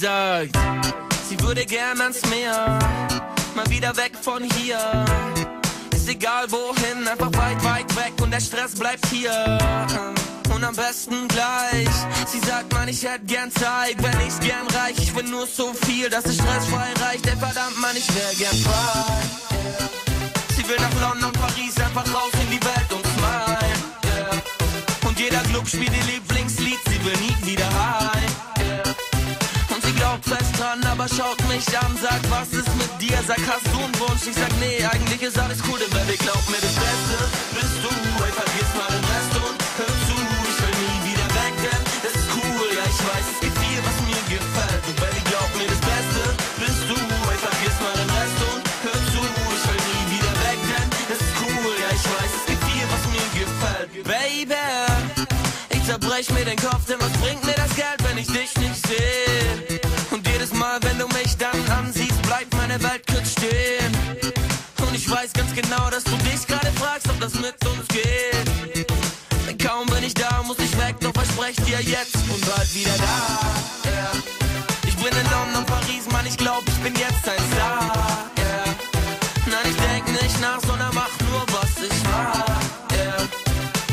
sagt, sie würde gern ans Meer, mal wieder weg von hier. Ist egal wohin, einfach weit, weit weg und der Stress bleibt hier. Und am besten gleich. Sie sagt, Mann, ich hätte gern Zeit, wenn ich's gern reich. Ich will nur so viel, dass es stressfrei reicht. Ey, verdammt, Mann, ich wär gern frei. Sie will nach London, Paris, einfach raus in die Welt und smile. Und jeder Club spielt ihr Lieblingslied, sie will nie wieder heim. Und sie glaubt fest dran, aber schaut mich an, sagt, was ist mit dir? Sag, hast du einen Wunsch? Ich sag, nee, eigentlich ist alles cool, denn Baby, glaub mir, das Beste bist du. Ey, vergiss mal den Rest und hör zu, ich will nie wieder weg, denn es ist cool. Ja, ich weiß, es gibt viel, was mir gefällt. Du, Baby, glaub mir, das Beste bist du. Ey, vergiss mal den Rest und hör zu, ich will nie wieder weg, denn es ist cool. Ja, ich weiß, es gibt viel, was mir gefällt. Baby, ich zerbrech mir den Kopf, denn was bringt mir das Geld, wenn ich dich nicht sehe? Und jedes Mal, wenn du mich dann ansiehst, bleibt meine Welt kurz stehen. Und ich weiß ganz genau, dass du dich gerade fragst, ob das mit uns geht. Denn kaum bin ich da, muss ich weg, doch versprech dir jetzt und bald wieder da. Yeah. Ich bin in London, Paris, Mann, ich glaub, ich bin jetzt ein Star. Yeah. Nein, ich denk nicht nach, sondern mach nur, was ich mag. Yeah.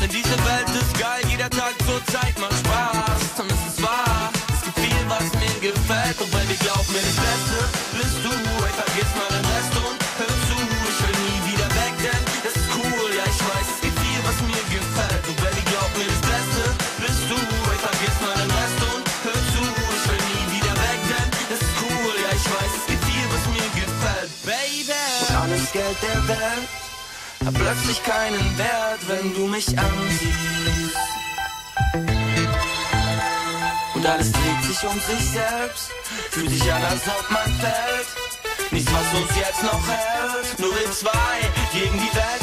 Denn diese Welt ist geil, jeder Tag zur Zeit macht Spaß. Und es ist wahr, es gibt viel, was mir gefällt. Und Baby, glaub mir, das Beste bist du. Ey, vergiss mal den Rest und hör zu, ich will nie wieder weg, denn es ist cool. Ja, ich weiß, es gibt viel, was mir gefällt. Und Baby, glaub mir, das Beste bist du. Ey, vergiss mal den Rest und hör zu, ich will nie wieder weg, denn es ist cool. Ja, ich weiß, es gibt viel, was mir gefällt, Baby. Und alles Geld der Welt hat plötzlich keinen Wert, wenn du mich ansiehst. Und alles dreht sich um sich selbst, fühlt sich an, als ob man fällt. Nichts, was uns jetzt noch hält, nur wir zwei gegen die Welt.